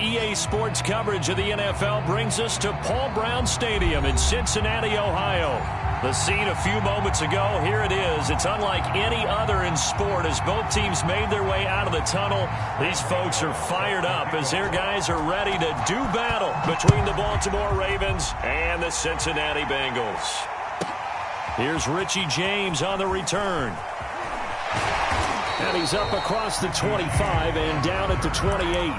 EA Sports coverage of the NFL brings us to Paul Brown Stadium in Cincinnati, Ohio. The scene a few moments ago, here it is. It's unlike any other in sport as both teams made their way out of the tunnel. These folks are fired up as their guys are ready to do battle between the Baltimore Ravens and the Cincinnati Bengals. Here's Richie James on the return. And he's up across the 25 and down at the 28.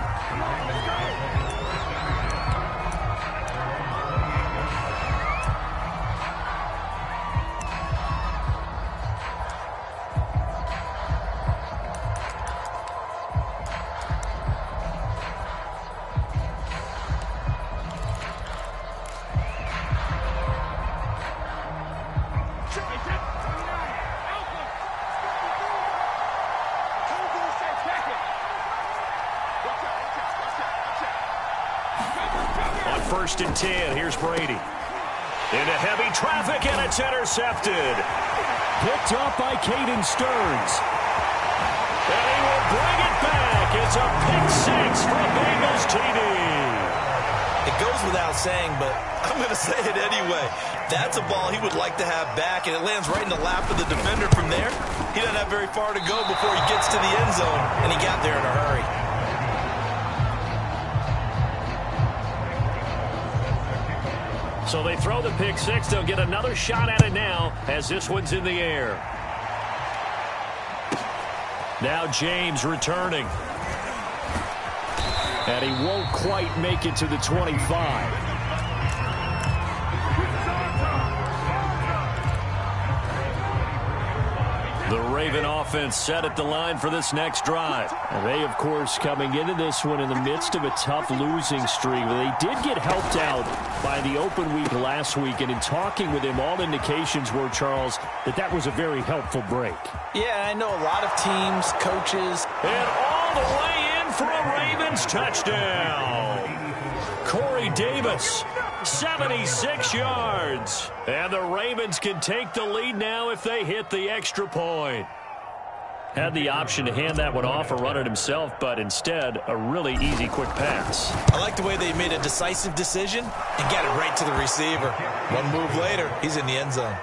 First and 10, here's Brady. Into heavy traffic, and it's intercepted. Picked up by Caden Stearns. And he will bring it back. It's a pick six from Bengals TD. It goes without saying, but I'm going to say it anyway. That's a ball he would like to have back, and it lands right in the lap of the defender from there. He doesn't have very far to go before he gets to the end zone, and he got there in a hurry. So they throw the pick six. They'll get another shot at it now as this one's in the air. Now James returning. And he won't quite make it to the 25. The Raven offense set at the line for this next drive. And they, of course, coming into this one in the midst of a tough losing streak. They did get helped out by the open week last week. And in talking with him, all indications were, Charles, that was a very helpful break. Yeah, I know a lot of teams, coaches. And all the way in for a Ravens touchdown. Corey Davis, 76 yards. And the Ravens can take the lead now if they hit the extra point. Had the option to hand that one off or run it himself, but instead, a really easy, quick pass. I like the way they made a decisive decision and got it right to the receiver. One move later, he's in the end zone.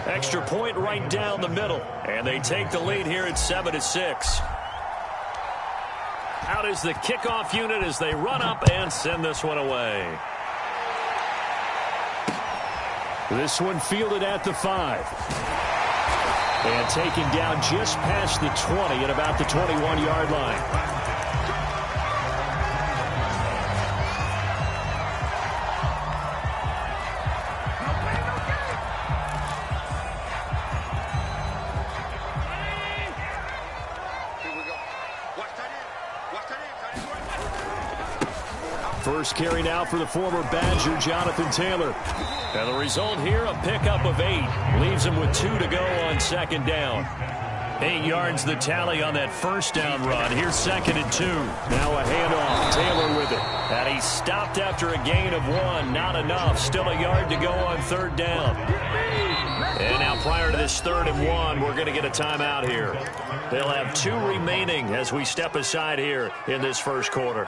Extra point right down the middle. And they take the lead here at 7-6. Out is the kickoff unit as they run up and send this one away. This one fielded at the 5. And taken down just past the 20 at about the 21-yard line. First carry now for the former Badger, Jonathan Taylor. And the result here, a pickup of 8. Leaves him with 2 to go on second down. 8 yards the tally on that first down run. Here's 2nd and 2. Now a handoff. Taylor with it. And he stopped after a gain of 1. Not enough. Still a yard to go on 3rd down. And now prior to this 3rd and 1, we're going to get a timeout here. They'll have 2 remaining as we step aside here in this first quarter.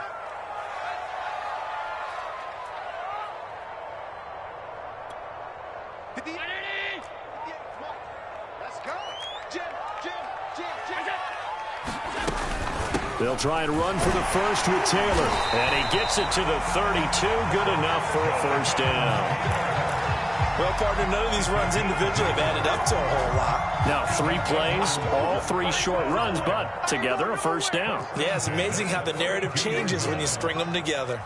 They'll try and run for the first with Taylor. And he gets it to the 32. Good enough for a first down. Well, partner, none of these runs individually have added up to a whole lot. Now 3 plays, all 3 short runs, but together a first down. Yeah, it's amazing how the narrative changes when you string them together.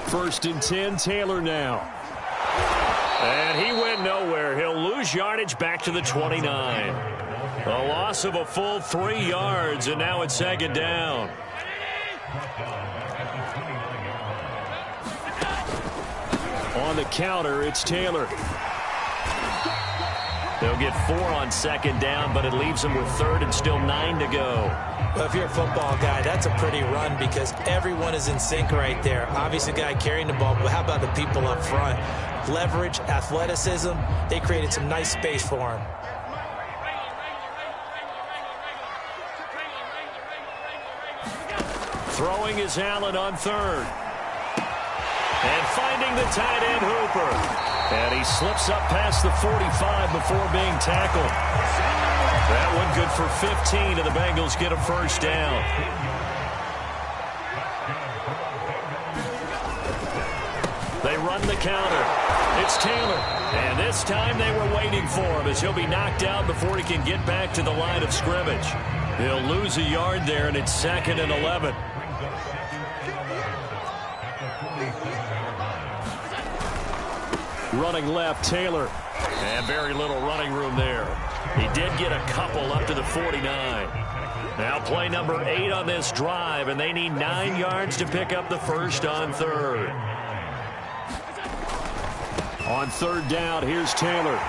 1st and 10, Taylor now. And he went nowhere. He'll lose yardage back to the 29. A loss of a full 3 yards, and now it's 2nd down. On the counter, it's Taylor. They'll get 4 on 2nd down, but it leaves them with 3rd and still 9 to go. Well, if you're a football guy, that's a pretty run because everyone is in sync right there. Obviously, the guy carrying the ball, but how about the people up front? Leverage, athleticism, they created some nice space for him. Throwing is Allen on third. And finding the tight end Hooper. And he slips up past the 45 before being tackled. That one good for 15, and the Bengals get a first down. They run the counter. It's Taylor. And this time they were waiting for him as he'll be knocked out before he can get back to the line of scrimmage. He'll lose a yard there, and it's 2nd and 11. Running left, Taylor. And very little running room there. He did get a couple up to the 49. Now play number 8 on this drive, and they need 9 yards to pick up the first on third. On third down, here's Taylor.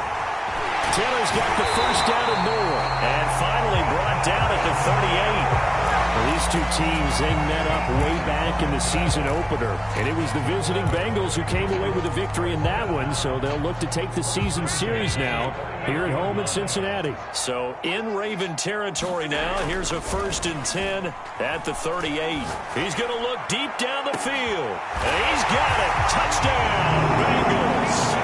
Taylor's got the first down and more. And finally brought down at the 38. Well, these two teams, they met up way back in the season opener. And it was the visiting Bengals who came away with a victory in that one, so they'll look to take the season series now here at home in Cincinnati. So in Raven territory now, here's a 1st and 10 at the 38. He's going to look deep down the field. And he's got it. Touchdown, Bengals.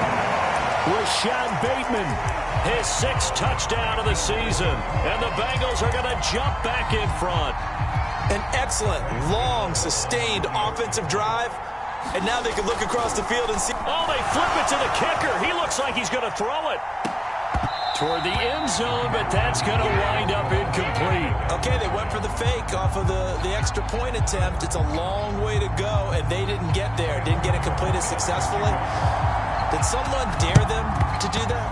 Rashad Bateman, his 6th touchdown of the season. And the Bengals are going to jump back in front. An excellent, long, sustained offensive drive. And now they can look across the field and see. Oh, they flip it to the kicker. He looks like he's going to throw it toward the end zone, but that's going to wind up incomplete. Okay, they went for the fake off of the extra point attempt. It's a long way to go, and they didn't get there. Didn't get it completed successfully. Did someone dare them to do that?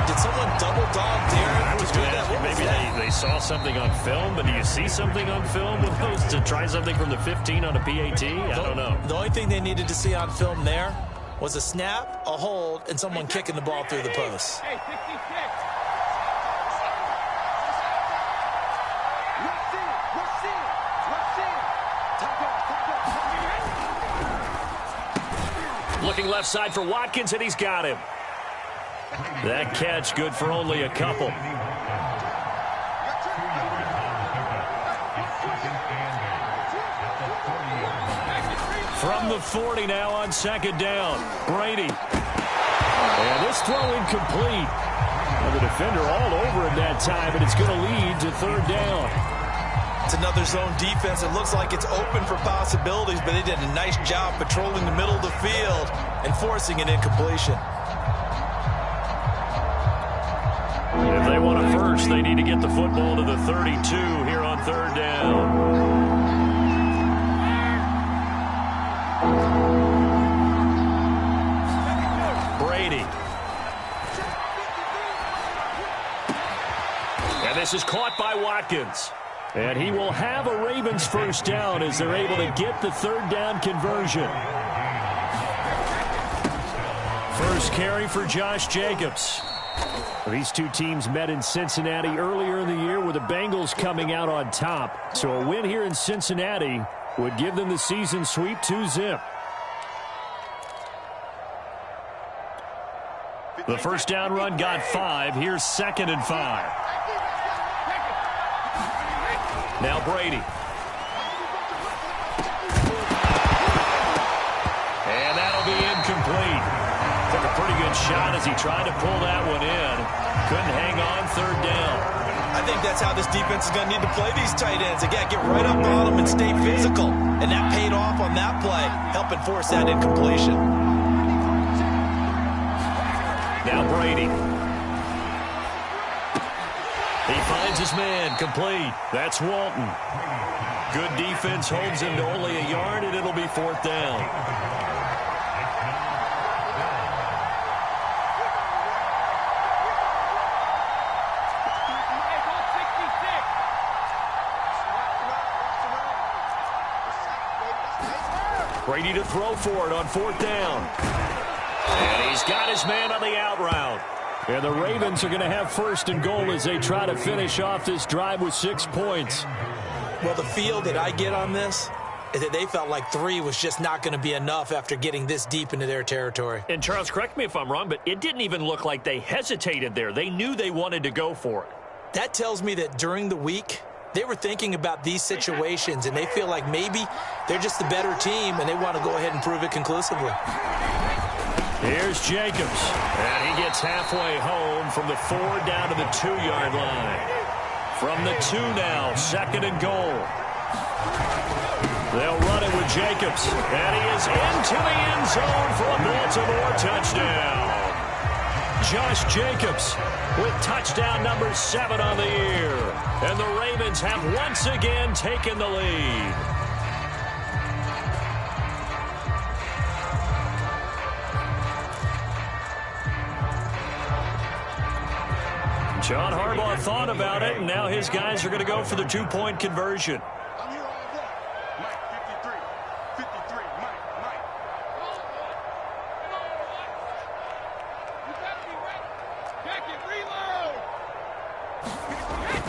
Did someone double dog dare them to do that? Maybe they saw something on film, but do you see something on film with those to try something from the 15 on a PAT? I don't know. The only thing they needed to see on film there was a snap, a hold, and someone kicking the ball through the post. Hey, 66. Looking left side for Watkins, and he's got him. That catch good for only a couple. From the 40 now on 2nd down. Brady. And this throw incomplete. And the defender all over him that time, and it's going to lead to 3rd down. It's another zone defense. It looks like it's open for possibilities, but they did a nice job patrolling the middle of the field and forcing an incompletion. If they want a first, they need to get the football to the 32 here on 3rd down. Brady. And this is caught by Watkins. And he will have a Ravens first down as they're able to get the 3rd down conversion. First carry for Josh Jacobs. These two teams met in Cincinnati earlier in the year with the Bengals coming out on top. So a win here in Cincinnati would give them the season sweep 2-zip. The first down run got 5. Here's 2nd and 5. Now Brady. And that'll be incomplete. Took a pretty good shot as he tried to pull that one in. Couldn't hang on 3rd down. I think that's how this defense is going to need to play these tight ends. Again, get right up on them and stay physical. And that paid off on that play, helping force that incompletion. Now Brady. He finds his man, complete. That's Walton. Good defense holds him to only a yard, and it'll be 4th down. Brady to throw for it on 4th down. And he's got his man on the out route. And the Ravens are going to have 1st and goal as they try to finish off this drive with 6 points. Well, the feel that I get on this is that they felt like 3 was just not going to be enough after getting this deep into their territory. And Charles, correct me if I'm wrong, but it didn't even look like they hesitated there. They knew they wanted to go for it. That tells me that during the week, They were thinking about these situations, and they feel like maybe they're just the better team, and they want to go ahead and prove it conclusively. Here's Jacobs, and he gets halfway home from the 4 down to the 2-yard line. From the 2 now, 2nd and goal. They'll run it with Jacobs, and he is into the end zone for a Baltimore touchdown. Josh Jacobs with touchdown number 7 on the year. And the Ravens have once again taken the lead. John Harbaugh thought about it, and now his guys are going to go for the 2-point conversion.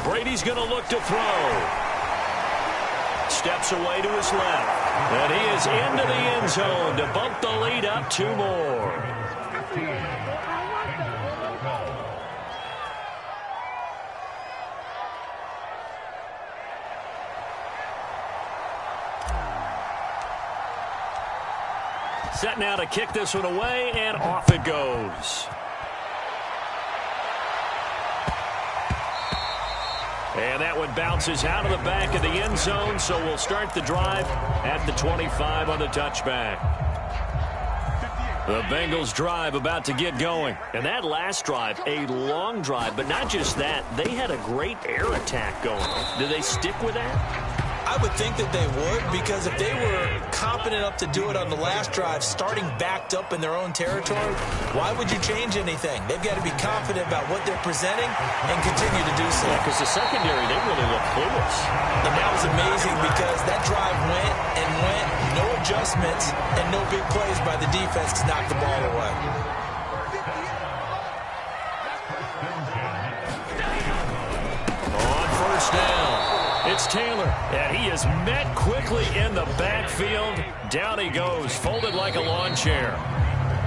Brady's going to look to throw. Steps away to his left. And he is into the end zone to bump the lead up 2 more. Set now to kick this one away, and off it goes. And that one bounces out of the back of the end zone, so we'll start the drive at the 25 on the touchback. The Bengals drive about to get going. And that last drive, a long drive, but not just that. They had a great air attack going. Do they stick with that? I would think that they would, because if they were competent enough to do it on the last drive, starting backed up in their own territory, why would you change anything? They've got to be confident about what they're presenting and continue to do so. Yeah, because the secondary, they really look clueless. And that was amazing because that drive went and went, no adjustments, and no big plays by the defense to knock the ball away. On first down. It's Taylor, and he is met quickly in the backfield. Down he goes, folded like a lawn chair.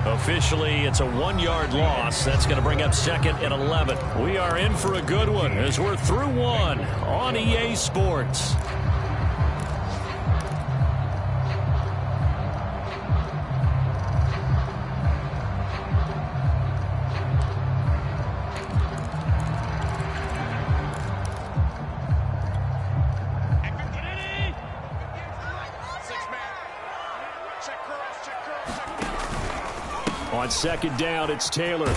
Officially, it's a 1-yard loss. That's going to bring up 2nd and 11. We are in for a good one as we're through 1 on EA Sports. On 2nd down, it's Taylor.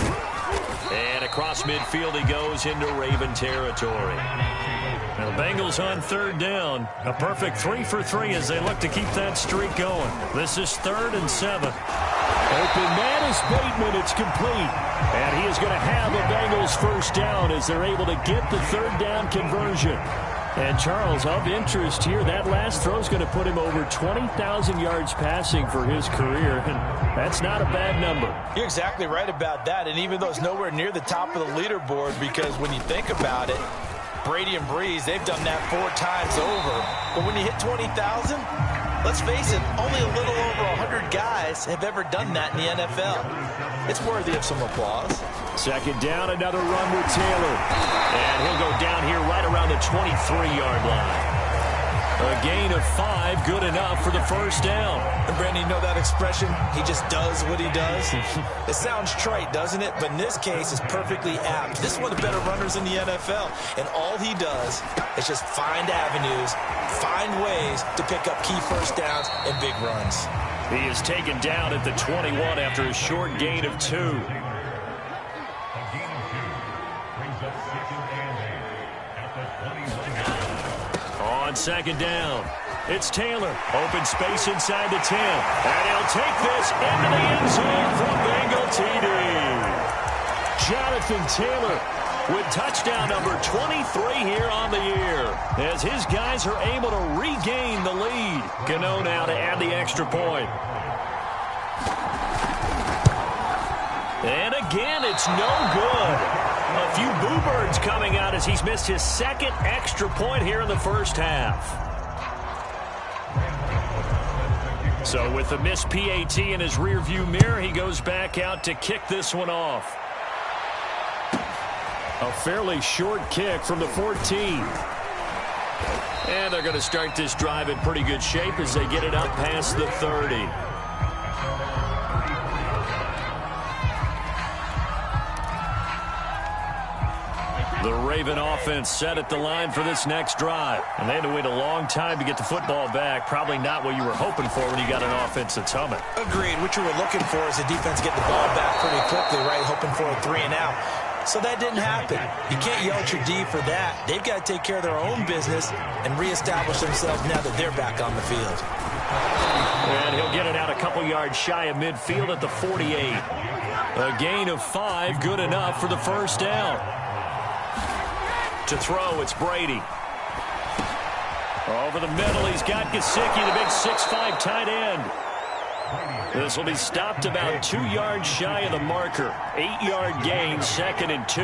And across midfield he goes into Raven territory. Now the Bengals on 3rd down. A perfect 3 for 3 as they look to keep that streak going. This is 3rd and 7. Open man is Bateman. It's complete. And he is going to have a Bengals first down as they're able to get the 3rd down conversion. And, Charles, of interest here, that last throw is going to put him over 20,000 yards passing for his career, and that's not a bad number. You're exactly right about that, and even though it's nowhere near the top of the leaderboard, because when you think about it, Brady and Breeze, they've done that 4 times over. But when you hit 20,000, let's face it, only a little over 100 guys have ever done that in the NFL. It's worthy of some applause. 2nd down, another run with Taylor. And he'll go down here right around the 23-yard line. A gain of 5, good enough for the first down. And Brandon, you know that expression? He just does what he does. It sounds trite, doesn't it? But in this case, it's perfectly apt. This is one of the better runners in the NFL. And all he does is just find avenues, find ways to pick up key first downs and big runs. He is taken down at the 21 after a short gain of 2. On 2nd down, it's Taylor. Open space inside the 10. And he'll take this into the end zone for Bengal TD. Jonathan Taylor with touchdown number 23 here on the year, as his guys are able to regain the lead. Gano now to add the extra point. And again, it's no good. A few boo birds coming out as he's missed his 2nd extra point here in the first half. So with the missed PAT in his rearview mirror, he goes back out to kick this one off. A fairly short kick from the 14. And they're going to start this drive in pretty good shape as they get it up past the 30. The Raven offense set at the line for this next drive. And they had to wait a long time to get the football back. Probably not what you were hoping for when you got an offense that's humming. Agreed. What you were looking for is the defense get the ball back pretty quickly, right? Hoping for a 3 and out. So that didn't happen. You can't yell at your D for that. They've got to take care of their own business and reestablish themselves now that they're back on the field. And he'll get it out a couple yards shy of midfield at the 48. A gain of 5, good enough for the first down. To throw, it's Brady. Over the middle, he's got Gesicki, the big 6'5" tight end. This will be stopped about 2 yards shy of the marker. 8-yard gain, 2nd and 2.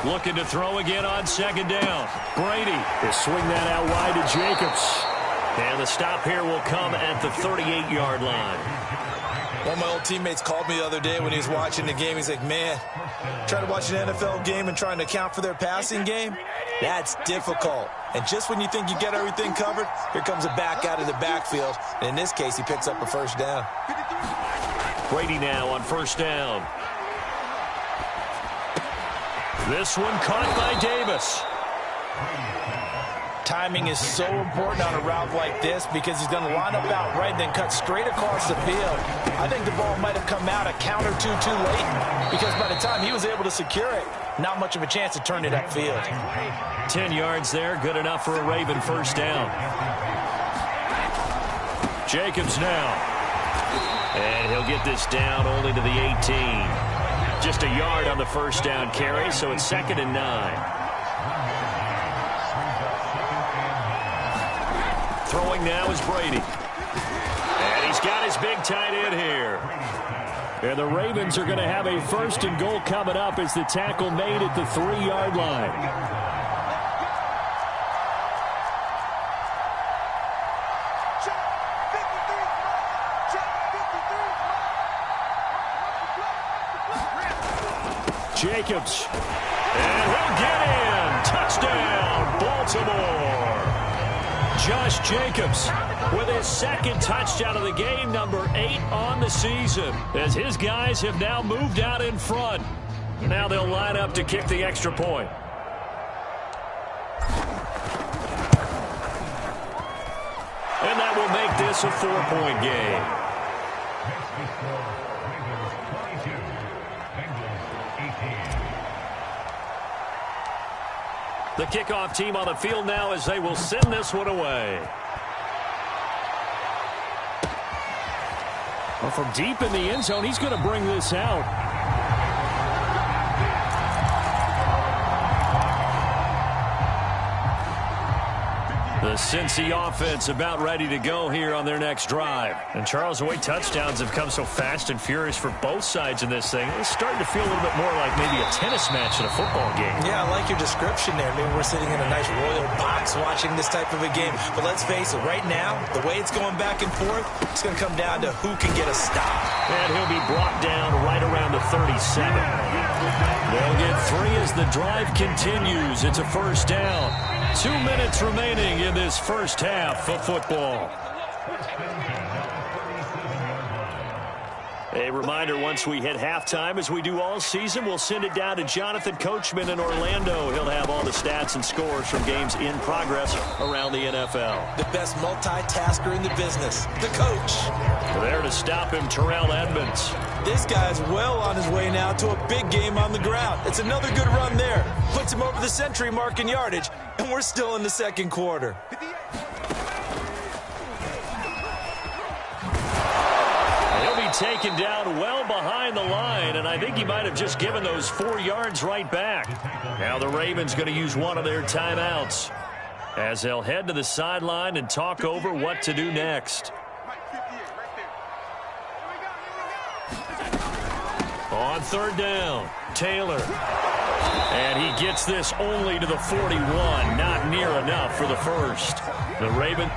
Looking to throw again on 2nd down. Brady will swing that out wide to Jacobs. And the stop here will come at the 38-yard line. One of my old teammates called me the other day when he was watching the game. He's like, man, trying to watch an NFL game and trying to account for their passing game, that's difficult. And just when you think you get everything covered, here comes a back out of the backfield. And in this case, he picks up a first down. Brady now on first down. This one caught by Davis. Timing is so important on a route like this because he's going to line up out right and then cut straight across the field. I think the ball might have come out a count or two too late because by the time he was able to secure it, not much of a chance to turn it upfield. 10 yards there, good enough for a Raven first down. Jacobs now. And he'll get this down only to the 18. Just a yard on the first down carry, so it's 2nd and 9. Throwing now is Brady. And he's got his big tight end here. And the Ravens are going to have a 1st and goal coming up as the tackle made at the 3-yard line. Jacobs. And he'll get in. Touchdown, Baltimore. Josh Jacobs with his 2nd touchdown of the game, number 8 on the season, as his guys have now moved out in front. Now they'll line up to kick the extra point. And that will make this a 4-point game. The kickoff team on the field now as they will send this one away. Well, from deep in the end zone, he's going to bring this out. The Cincy offense about ready to go here on their next drive. And Charles, the way touchdowns have come so fast and furious for both sides in this thing, it's starting to feel a little bit more like maybe a tennis match in a football game. Yeah, I like your description there. Maybe we're sitting in a nice royal box watching this type of a game. But let's face it, right now, the way it's going back and forth, it's going to come down to who can get a stop. And he'll be brought down right around the 37. They'll get 3 as the drive continues. It's a first down. 2 minutes remaining in this first half of football. A reminder, once we hit halftime, as we do all season, we'll send it down to Jonathan Coachman in Orlando. He'll have all the stats and scores from games in progress around the NFL. The best multitasker in the business, the coach. There to stop him, Terrell Edmonds. This guy's well on his way now to a big game on the ground. It's another good run there. Puts him over the century mark in yardage, and we're still in the 2nd quarter. Taken down well behind the line, and I think he might have just given those 4 yards right back. Now the Ravens going to use one of their timeouts as they'll head to the sideline and talk over what to do next. On 3rd down, Taylor. And he gets this only to the 41, not near enough for the first. The Ravens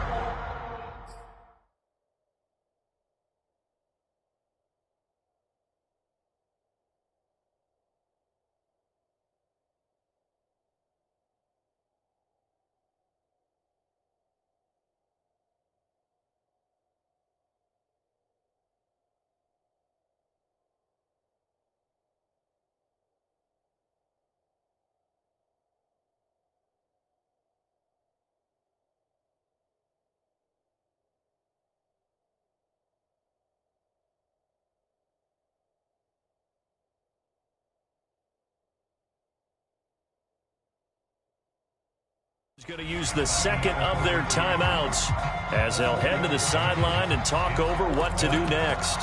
He's going to use the second of their timeouts as they'll head to the sideline and talk over what to do next.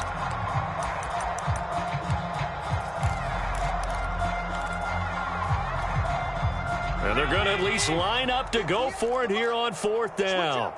And they're going to at least line up to go for it here on fourth down.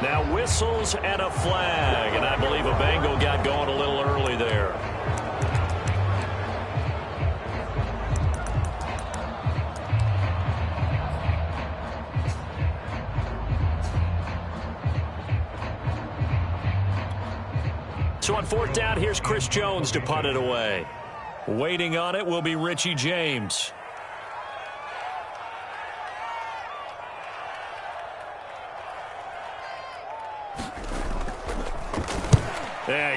Now whistles and a flag, and I believe a Bengal got going a little early there. So on fourth down, here's Chris Jones to punt it away. Waiting on it will be Richie James.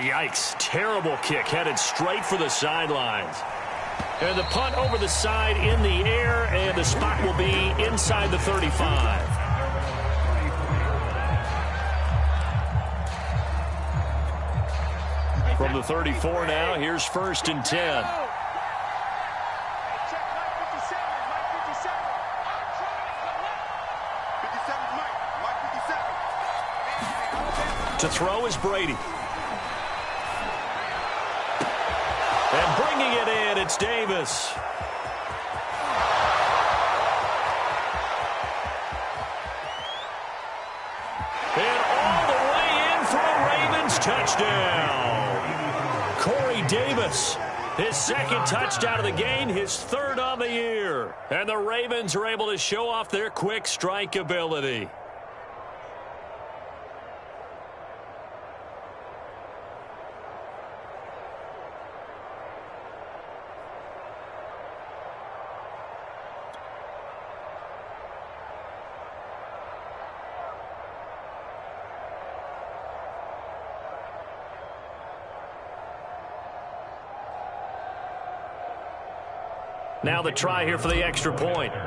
Yikes. Terrible kick headed straight for the sidelines. And the punt over the side in the air, and the spot will be inside the 35. From the 34 now, here's first and 10. To throw is Brady. And bringing it in, it's Davis. And all the way in for a Ravens touchdown. Corey Davis, his second touchdown of the game, his third on the year. And the Ravens are able to show off their quick strike ability. Now the try here for the extra point. And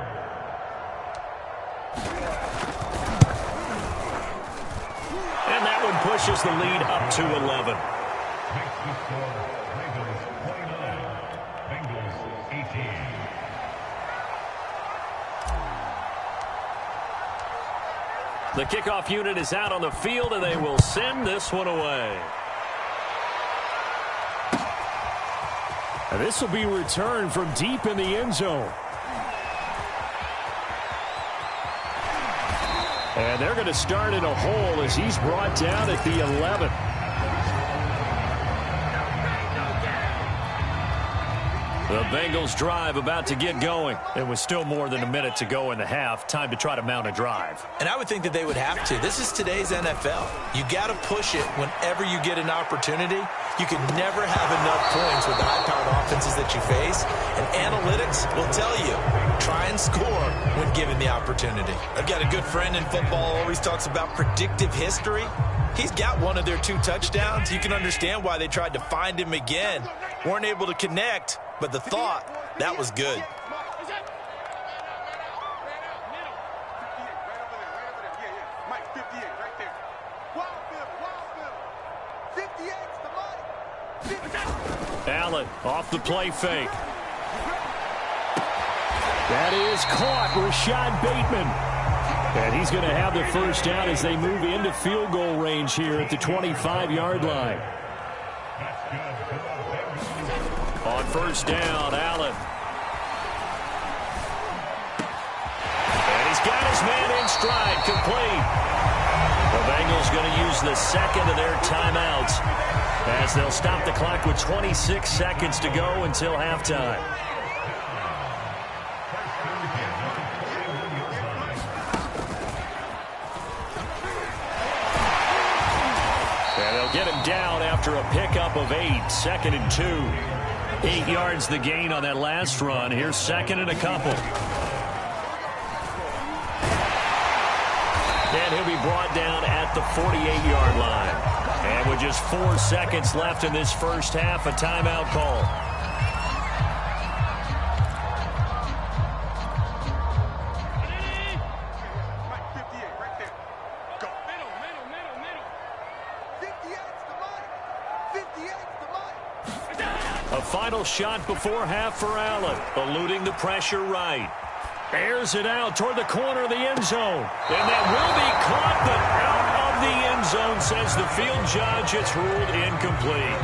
that one pushes the lead up to 11. The kickoff unit is out on the field, and they will send this one away. And this will be returned from deep in the end zone. And they're going to start in a hole as he's brought down at the 11. The Bengals drive about to get going. It was still more than a minute to go in the half. Time to try to mount a drive. And I would think that they would have to. This is today's NFL. You got to push it whenever you get an opportunity. You can never have enough points with the high-powered offenses that you face. And analytics will tell you, try and score when given the opportunity. I've got a good friend in football, always talks about predictive history. He's got one of their 2 touchdowns. You can understand why they tried to find him again. Weren't able to connect, but the thought, that was good. Allen off the play fake. That is caught. Rashad Bateman. And he's going to have the first down as they move into field goal range here at the 25-yard line. On first down, Allen. And he's got his man in stride, complete. The Bengals going to use the second of their timeouts as they'll stop the clock with 26 seconds to go until halftime. And they'll get him down after a pickup of 8, 2nd and 2. 8 yards the gain on that last run. Here's 2nd and a couple. And he'll be brought down at at the 48-yard line. And with just 4 seconds left in this first half, a timeout call. A final shot before half for Allen, eluding the pressure right. Airs it out toward the corner of the end zone. And that will be caught, but out of the end zone, says the field judge. It's ruled incomplete.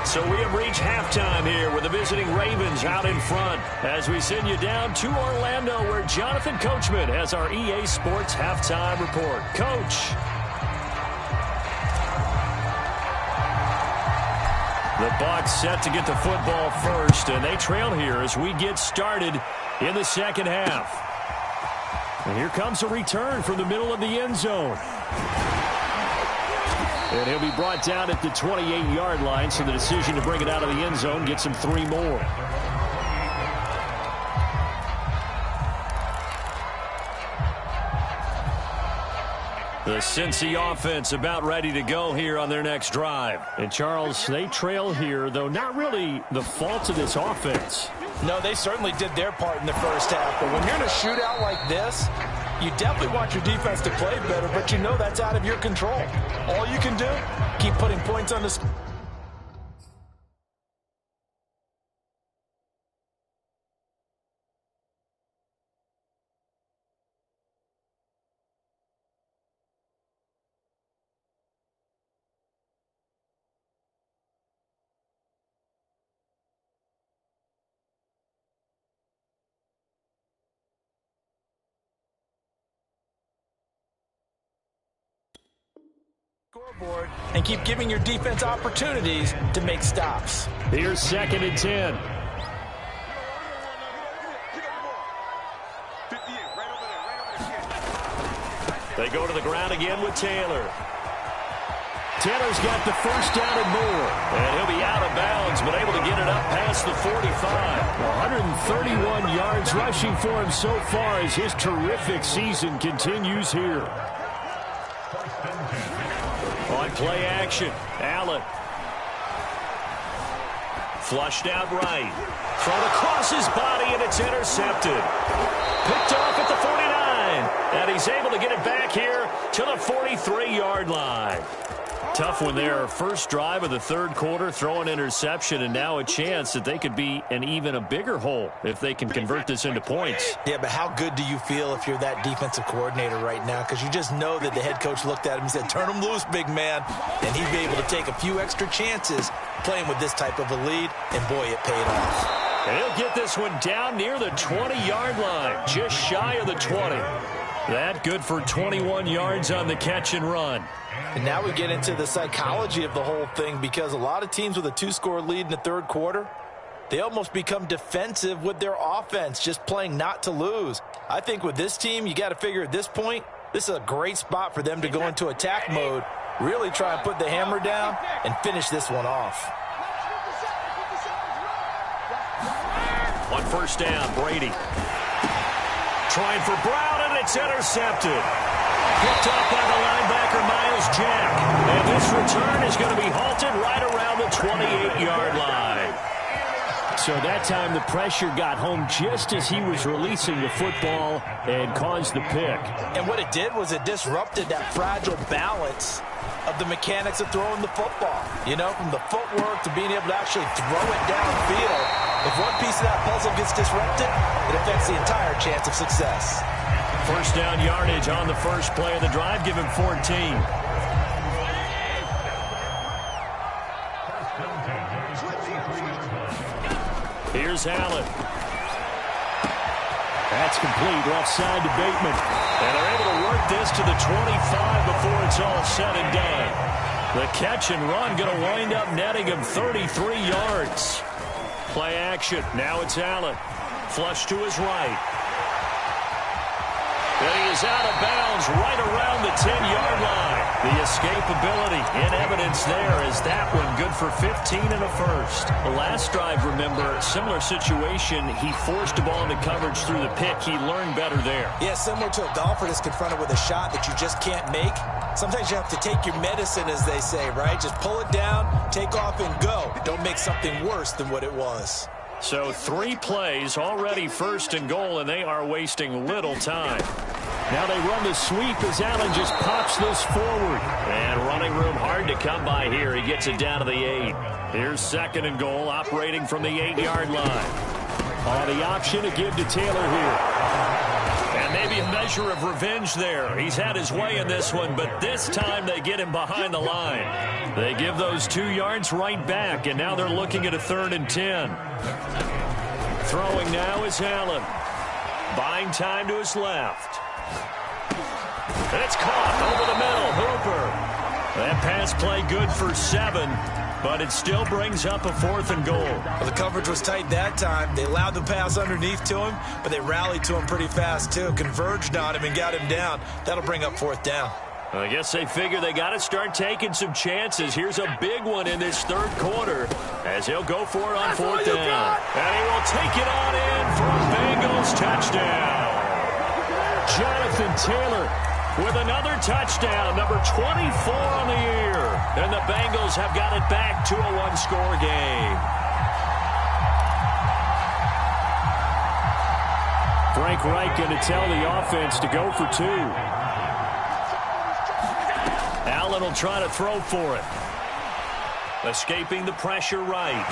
So we have reached halftime here with the visiting Ravens out in front as we send you down to Orlando where Jonathan Coachman has our EA Sports halftime report. Coach. The Bucs set to get the football first, and they trail here as we get started in the second half. And here comes a return from the middle of the end zone. And he'll be brought down at the 28-yard line, so the decision to bring it out of the end zone gets him 3 more. The Cincy offense about ready to go here on their next drive. And, Charles, they trail here, though not really the fault of this offense. No, they certainly did their part in the first half. But when you're in a shootout like this, you definitely want your defense to play better, but you know that's out of your control. All you can do, keep putting points on the score. Scoreboard and keep giving your defense opportunities to make stops. Here's 2nd and 10. They go to the ground again with Taylor. Taylor's got the first down and more. And he'll be out of bounds, but able to get it up past the 45. 131 yards rushing for him so far as his terrific season continues here. On play action, Allen. Flushed out right. Thrown across his body, and it's intercepted. Picked off at the 49. And he's able to get it back here to the 43-yard line. Tough one there. First drive of the third quarter, throw an interception, and now a chance that they could be in even a bigger hole if they can convert this into points. Yeah, but how good do you feel if you're that defensive coordinator right now? Because you just know that the head coach looked at him and said, turn him loose, big man. And he'd be able to take a few extra chances playing with this type of a lead, and boy, it paid off. And he'll get this one down near the 20-yard line, just shy of the 20. That good for 21 yards on the catch and run. And now we get into the psychology of the whole thing, because a lot of teams with a 2-score lead in the third quarter, they almost become defensive with their offense, just playing not to lose. I think with this team, you got to figure at this point, this is a great spot for them to go into attack mode, really try and put the hammer down and finish this one off. On first down, Brady. Trying for Brown, and it's intercepted. Picked up by the linebacker, Miles Jack. And this return is going to be halted right around the 28-yard line. So that time the pressure got home just as he was releasing the football and caused the pick. And what it did was it disrupted that fragile balance of the mechanics of throwing the football. You know, from the footwork to being able to actually throw it downfield. If one piece of that puzzle gets disrupted, it affects the entire chance of success. First down yardage on the first play of the drive. Give him 14. Here's Allen. That's complete. Left side to Bateman. And they're able to work this to the 25 before it's all said and done. The catch and run going to wind up netting him 33 yards. Play action. Now it's Allen. Flush to his right. And he is out of bounds right around the 10-yard line. The escapability in evidence there as that one good for 15 and a first. The last drive, remember, similar situation. He forced the ball into coverage through the pick. He learned better there. Yeah, similar to a golfer that's confronted with a shot that you just can't make. Sometimes you have to take your medicine, as they say, right? Just pull it down, take off, and go. Don't make something worse than what it was. So 3 plays, already first and goal, and they are wasting little time. Now they run the sweep as Allen just pops this forward. And running room hard to come by here. He gets it down to the 8. Here's second and goal, operating from the 8-yard line. The option to give to Taylor here. And maybe a measure of revenge there. He's had his way in this one, but this time they get him behind the line. They give those 2 yards right back, and now they're looking at a 3rd and 10. Throwing now is Allen. Buying time to his left. And it's caught over the middle. Hooper. That pass play good for 7, but it still brings up a 4th and goal. Well, the coverage was tight that time. They allowed the pass underneath to him, but they rallied to him pretty fast, too. Converged on him and got him down. That'll bring up 4th down. I guess they figure they got to start taking some chances. Here's a big one in this 3rd quarter as he'll go for it on 4th down. And he will take it on in for a Bengals touchdown. Jonathan Taylor with another touchdown, number 24 on the year. And the Bengals have got it back to a 1-score game. Frank Reich going to tell the offense to go for 2. Allen will try to throw for it. Escaping the pressure right.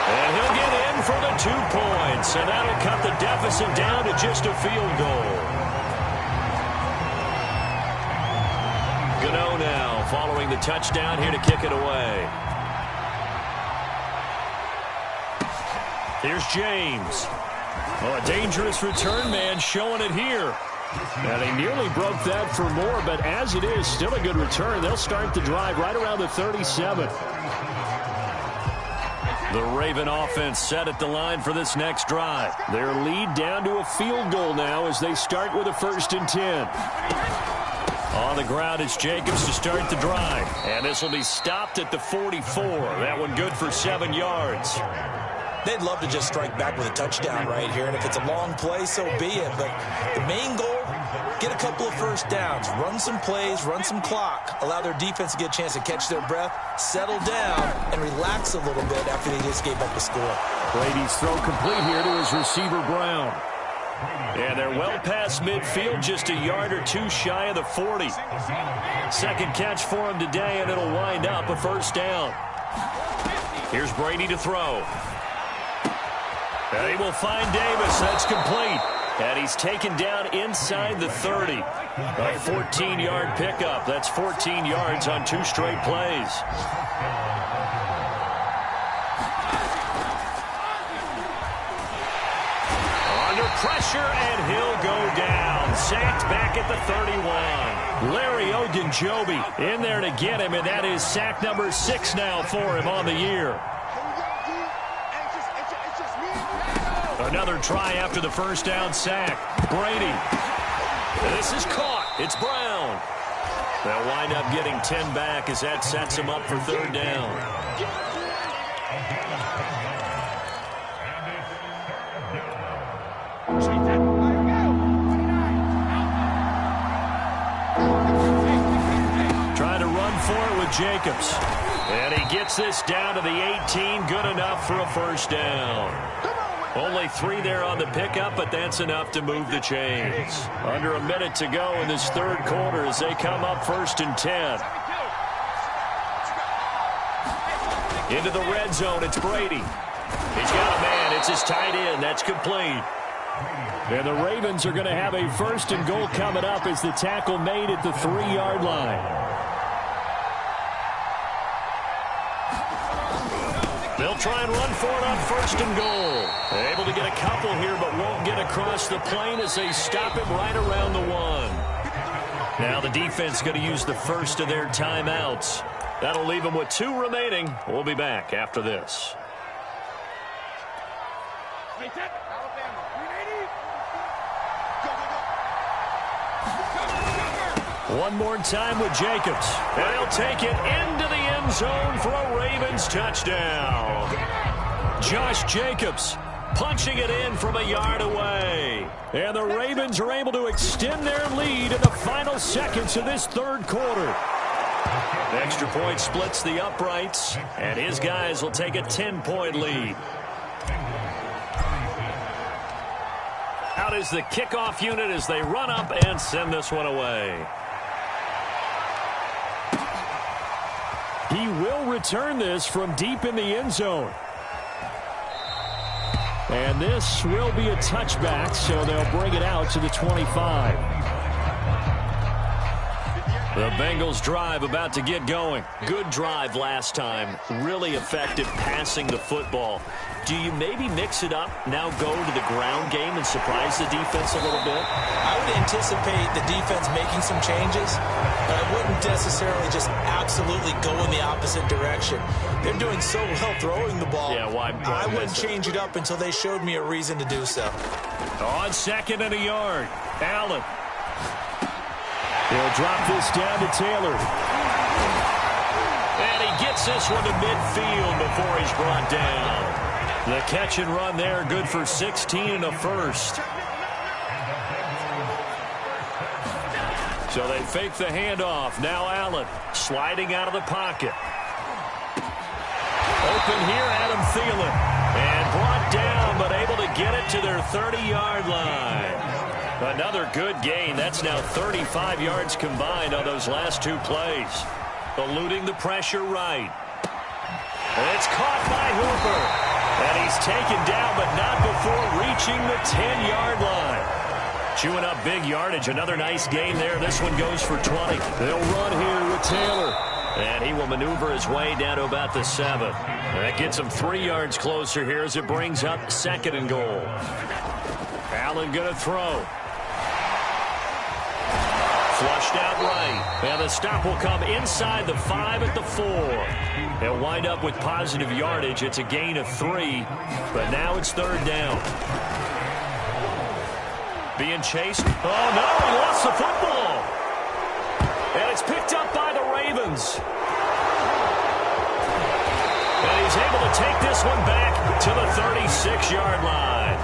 And he'll get in for the 2 points. And that'll cut the deficit down to just a field goal. Gano now following the touchdown here to kick it away. Here's James. Oh, a dangerous return man showing it here. And he nearly broke that for more, but as it is, still a good return. They'll start the drive right around the 37. The Raven offense set at the line for this next drive. Their lead down to a field goal now as they start with a 1st and 10. On the ground, it's Jacobs to start the drive. And this will be stopped at the 44. That one good for 7 yards. They'd love to just strike back with a touchdown right here, and if it's a long play, so be it. But the main goal, get a couple of first downs, run some plays, run some clock, allow their defense to get a chance to catch their breath, settle down, and relax a little bit after they just gave up the score. Brady's throw complete here to his receiver, Brown. And they're well past midfield, just a yard or 2 shy of the 40. Second catch for him today, and it'll wind up a 1st down. Here's Brady to throw. And he will find Davis. That's complete. And he's taken down inside the 30. A 14-yard pickup. That's 14 yards on 2 straight plays. Under pressure, and he'll go down. Sacked back at the 31. Larry Ogunjobi in there to get him, and that is sack number 6 now for him on the year. Another try after the 1st down sack. Brady. This is caught. It's Brown. They'll wind up getting 10 back as that sets him up for 3rd down. Trying to run for it with Jacobs. And he gets this down to the 18. Good enough for a 1st down. Only 3 there on the pickup, but that's enough to move the chains. Under a minute to go in this 3rd quarter as they come up 1st and 10. Into the red zone, it's Brady. He's got a man. It's his tight end. That's complete. And the Ravens are going to have a 1st and goal coming up as the tackle made at the 3-yard line. They'll try and run for it on 1st and goal. They're able to get a couple here, but won't get across the plane as they stop it right around the 1. Now the defense is going to use the first of their timeouts. That'll leave them with 2 remaining. We'll be back after this. One more time with Jacobs. And he'll take it into the end zone for a Ravens touchdown. Josh Jacobs punching it in from a yard away. And the Ravens are able to extend their lead in the final seconds of this third quarter. The extra point splits the uprights, and his guys will take a 10-point lead. Out is the kickoff unit as they run up and send this one away. He will return this from deep in the end zone. And this will be a touchback, so they'll bring it out to the 25. The Bengals drive about to get going. Good drive last time. Really effective passing the football. Do you maybe mix it up, now go to the ground game and surprise the defense a little bit? I would anticipate the defense making some changes, but I wouldn't necessarily just absolutely go in the opposite direction. They're doing so well throwing the ball. Yeah, why I wouldn't change it up until they showed me a reason to do so. On 2nd and a yard, Allen. He'll drop this down to Taylor. And he gets this one to midfield before he's brought down. The catch and run there, good for 16 and a first. So they fake the handoff. Now Allen sliding out of the pocket. Open here, Adam Thielen. And brought down, but able to get it to their 30-yard line. Another good gain. That's now 35 yards combined on those last two plays. Eluding the pressure right. And it's caught by Hooper. And he's taken down, but not before reaching the 10-yard line. Chewing up big yardage. Another nice gain there. This one goes for 20. They'll run here with Taylor. And he will maneuver his way down to about the 7. And that gets him 3 yards closer here as it brings up 2nd and goal. Allen going to throw. Flushed out right. And the stop will come inside the 5 at the 4. They'll wind up with positive yardage. It's a gain of 3. But now it's 3rd down. Being chased. Oh, no, he lost the football. And it's picked up by the Ravens. And he's able to take this one back to the 36-yard line.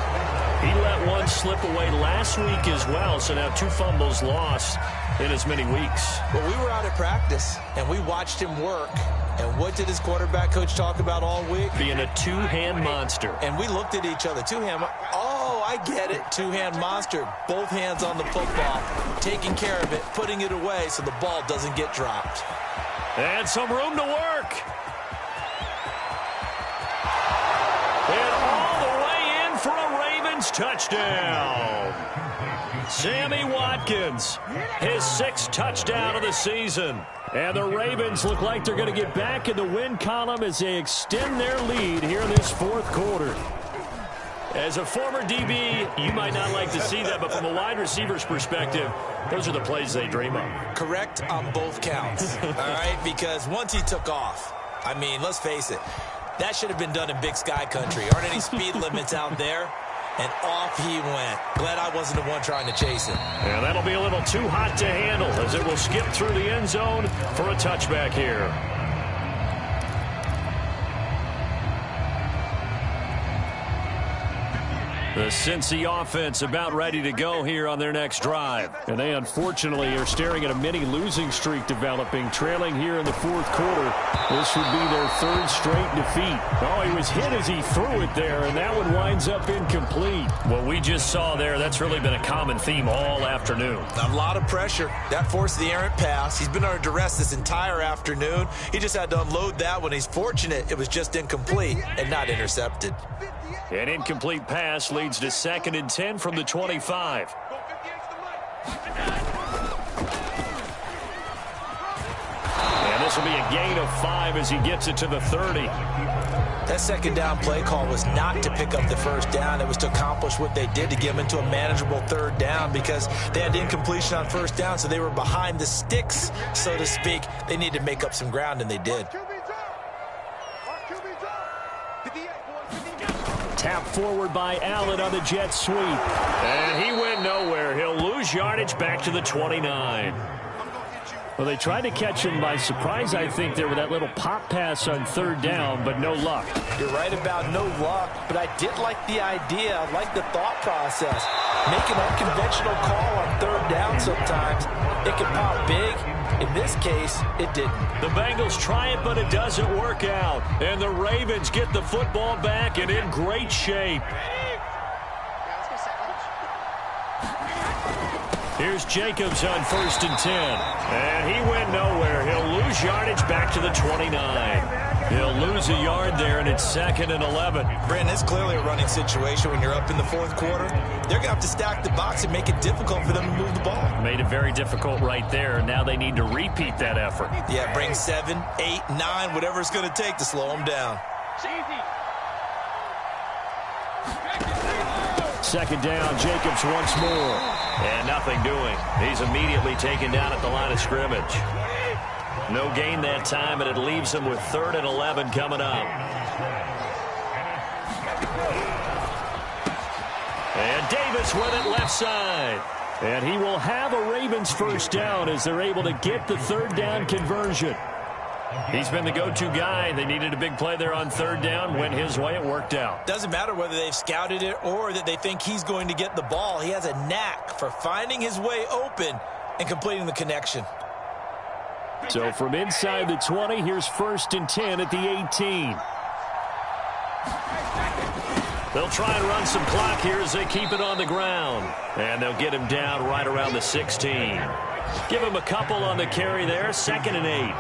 He let one slip away last week as well, so now 2 fumbles lost in as many weeks. Well, we were out at practice, and we watched him work. And what did his quarterback coach talk about all week? Being a two-hand monster. And we looked at each other. Two-hand. Oh, I get it. Two-hand monster. Both hands on the football, taking care of it, putting it away so the ball doesn't get dropped. And some room to work. And all the way in for a Ravens touchdown. Sammy Watkins, his 6th touchdown of the season. And the Ravens look like they're going to get back in the win column as they extend their lead here in this 4th quarter. As a former DB, you might not like to see that, but from a wide receiver's perspective, those are the plays they dream of. Correct on both counts, all right? Because once he took off, I mean, let's face it, that should have been done in Big Sky country. Aren't any speed limits out there? And off he went. Glad I wasn't the one trying to chase him. And that'll be a little too hot to handle as it will skip through the end zone for a touchback here. The Cincy offense about ready to go here on their next drive. And they unfortunately are staring at a mini losing streak developing, trailing here in the 4th quarter. This would be their 3rd straight defeat. Oh, he was hit as he threw it there, and that one winds up incomplete. What we just saw there, that's really been a common theme all afternoon. A lot of pressure. That forced the errant pass. He's been under duress this entire afternoon. He just had to unload that one. He's fortunate it was just incomplete and not intercepted. An incomplete pass leads to 2nd and 10 from the 25. And this will be a gain of 5 as he gets it to the 30. That 2nd down play call was not to pick up the 1st down. It was to accomplish what they did to get them into a manageable 3rd down because they had incompletion on 1st down, so they were behind the sticks, so to speak. They needed to make up some ground, and they did. Tap forward by Allen on the jet sweep. And he went nowhere. He'll lose yardage back to the 29. Well, they tried to catch him by surprise, I think, there with that little pop pass on third down, but no luck. You're right about no luck, but I did like the idea. I like the thought process. Make an unconventional call on third down sometimes. It can pop big. In this case, it didn't. The Bengals try it, but it doesn't work out. And the Ravens get the football back and in great shape. Here's Jacobs on 1st and 10. And he went nowhere. He'll lose yardage back to the 29. He'll lose a yard there, and it's 2nd and 11. Brandon, it's clearly a running situation when you're up in the 4th quarter. They're going to have to stack the box and make it difficult for them to move the ball. Made it very difficult right there. Now they need to repeat that effort. Yeah, bring 7, 8, 9, whatever it's going to take to slow them down. 2nd down, Jacobs once more. And nothing doing. He's immediately taken down at the line of scrimmage. No gain that time, and it leaves him with 3rd and 11 coming up. And Davis with it left side. And he will have a Ravens first down as they're able to get the 3rd down conversion. He's been the go-to guy. They needed a big play there on 3rd down. Went his way. It worked out. Doesn't matter whether they've scouted it or that they think he's going to get the ball. He has a knack for finding his way open and completing the connection. So from inside the 20, here's 1st and 10 at the 18. They'll try and run some clock here as they keep it on the ground. And they'll get him down right around the 16. Give him a couple on the carry there. 2nd and 8.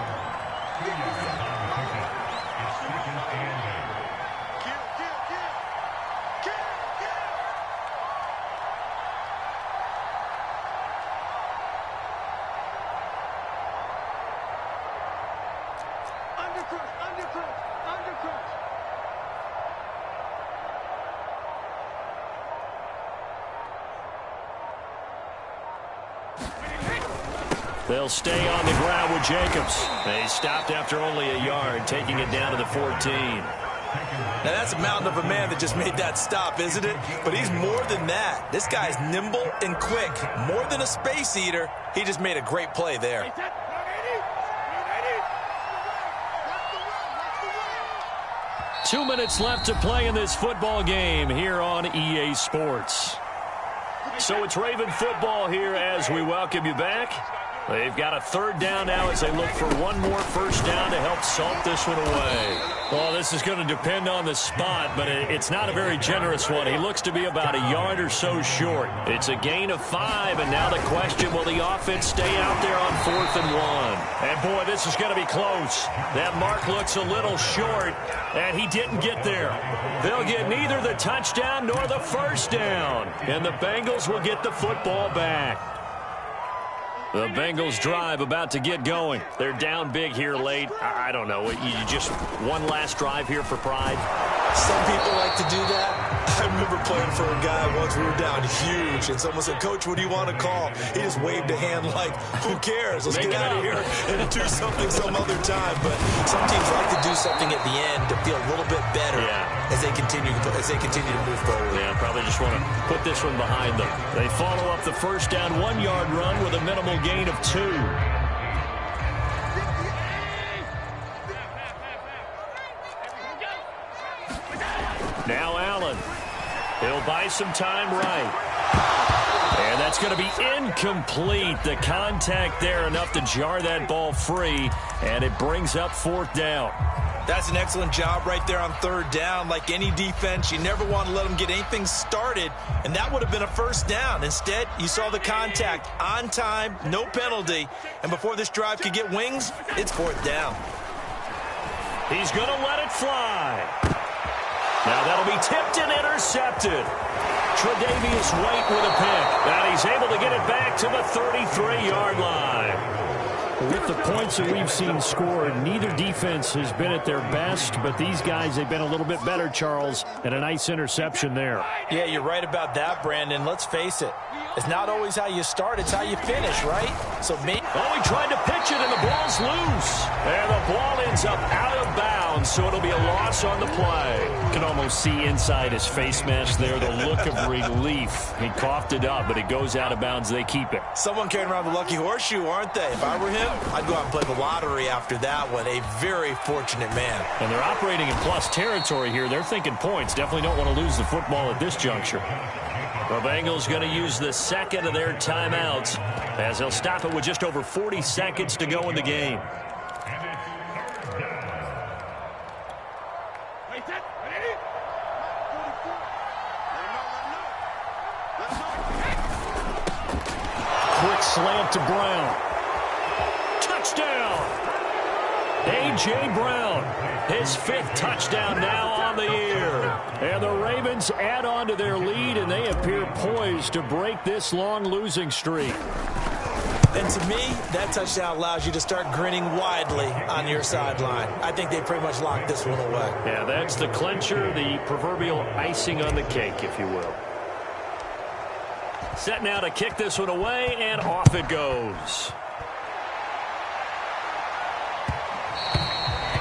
They'll stay on the ground with Jacobs. They stopped after only a yard, taking it down to the 14. Now, that's a mountain of a man that just made that stop, isn't it? But he's more than that. This guy's nimble and quick. More than a space eater, he just made a great play there. Two minutes left to play in this football game here on EA Sports. So it's Raven football here as we welcome you back. They've got a 3rd down now as they look for one more first down to help salt this one away. Well, this is going to depend on the spot, but it's not a very generous one. He looks to be about a yard or so short. It's a gain of 5, and now the question, will the offense stay out there on 4th and 1? And, boy, this is going to be close. That mark looks a little short, and he didn't get there. They'll get neither the touchdown nor the first down, and the Bengals will get the football back. The Bengals drive about to get going. They're down big here late. I don't know. You just one last drive here for pride? Some people like to do that. I remember playing for a guy once. We were down huge, and someone said, "Coach, what do you want to call?" He just waved a hand like, "Who cares? Let's get out of here and do something some other time." But some teams like to do something at the end to feel a little bit better as they continue to move forward. Yeah, probably just want to put this one behind them. They follow up the first down 1-yard run with a minimal gain of 2. Now Allen. He'll buy some time right. And that's going to be incomplete. The contact there enough to jar that ball free, and it brings up 4th down. That's an excellent job right there on 3rd down. Like any defense, you never want to let them get anything started, and that would have been a first down. Instead, you saw the contact on time, no penalty, and before this drive could get wings, it's 4th down. He's going to let it fly. Now that'll be tipped and intercepted. Tre'Davious White with a pick. And he's able to get it back to the 33-yard line. With the points that we've seen scored, neither defense has been at their best, but these guys, they've been a little bit better, Charles, and a nice interception there. Yeah, you're right about that, Brandon. Let's face it. It's not always how you start, it's how you finish, right? So maybe... Oh, he tried to pitch it, and the ball's loose. And the ball in ends up out of bounds, so it'll be a loss on the play. You can almost see inside his face mask there the look of relief. He coughed it up, but it goes out of bounds. They keep it. Someone carrying around the lucky horseshoe, aren't they? If I were him, I'd go out and play the lottery after that one. A very fortunate man. And they're operating in plus territory here. They're thinking points. Definitely don't want to lose the football at this juncture. The Bengals going to use the second of their timeouts as they'll stop it with just over 40 seconds to go in the game. Quick slant to Brown. Touchdown! A.J. Brown, his 5th touchdown now on the year. And the Ravens add on to their lead, and they appear poised to break this long losing streak. And to me, that touchdown allows you to start grinning widely on your sideline. I think they pretty much locked this one away. Yeah, that's the clincher, the proverbial icing on the cake, if you will. Set now to kick this one away, and off it goes.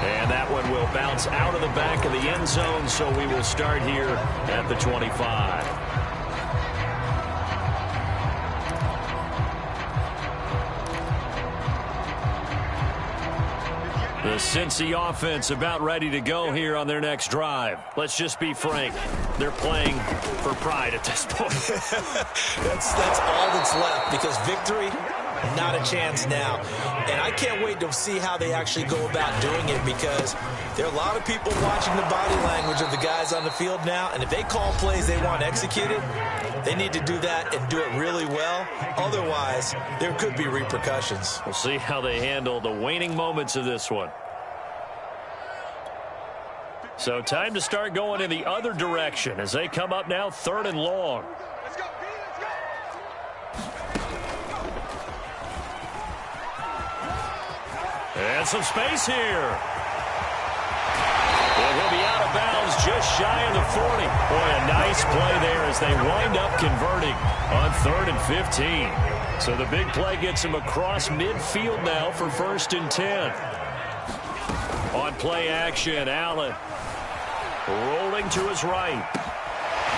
And that one will bounce out of the back of the end zone, so we will start here at the 25. The Cincy offense about ready to go here on their next drive. Let's just be frank. They're playing for pride at this point. That's all that's left, because victory, not a chance now. And I can't wait to see how they actually go about doing it, because there are a lot of people watching the body language of the guys on the field now, and if they call plays they want executed, they need to do that and do it really well. Otherwise, there could be repercussions. We'll see how they handle the waning moments of this one. So time to start going in the other direction as they come up now 3rd and long. And some space here. And he'll be out of bounds just shy of the 40. Boy, a nice play there as they wind up converting on 3rd and 15. So the big play gets him across midfield now for 1st and 10. On play action, Allen rolling to his right.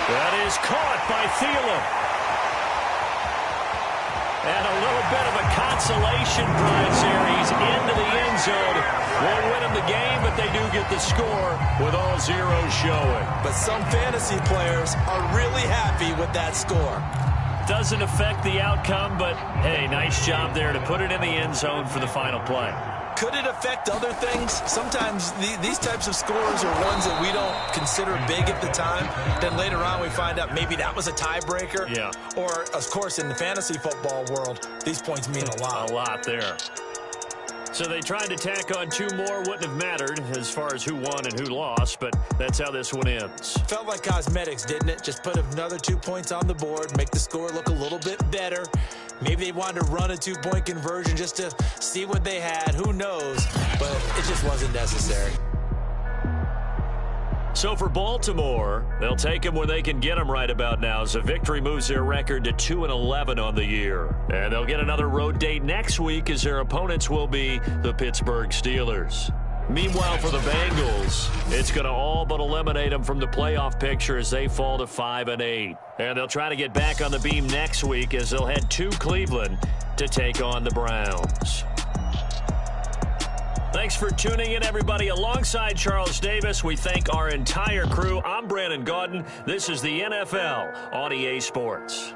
That is caught by Thielen. And a little bit of a consolation prize here. He's into the end zone. Won't win him the game, but they do get the score with all zeros showing. But some fantasy players are really happy with that score. Doesn't affect the outcome, but hey, nice job there to put it in the end zone for the final play. Could it affect other things? Sometimes these types of scores are ones that we don't consider big at the time. Then later on we find out maybe that was a tiebreaker. Yeah. Or, of course, in the fantasy football world, these points mean a lot. A lot there. So they tried to tack on 2 more. Wouldn't have mattered as far as who won and who lost, but that's how this one ends. Felt like cosmetics, didn't it? Just put another 2 points on the board, make the score look a little bit better. Maybe they wanted to run a 2-point conversion just to see what they had. Who knows? But it just wasn't necessary. So for Baltimore, they'll take them when they can get them right about now. So victory moves their record to 2-11 on the year. And they'll get another road date next week as their opponents will be the Pittsburgh Steelers. Meanwhile, for the Bengals, it's going to all but eliminate them from the playoff picture as they fall to 5-8. And they'll try to get back on the beam next week as they'll head to Cleveland to take on the Browns. Thanks for tuning in, everybody. Alongside Charles Davis, we thank our entire crew. I'm Brandon Gaudin. This is the NFL on EA Sports.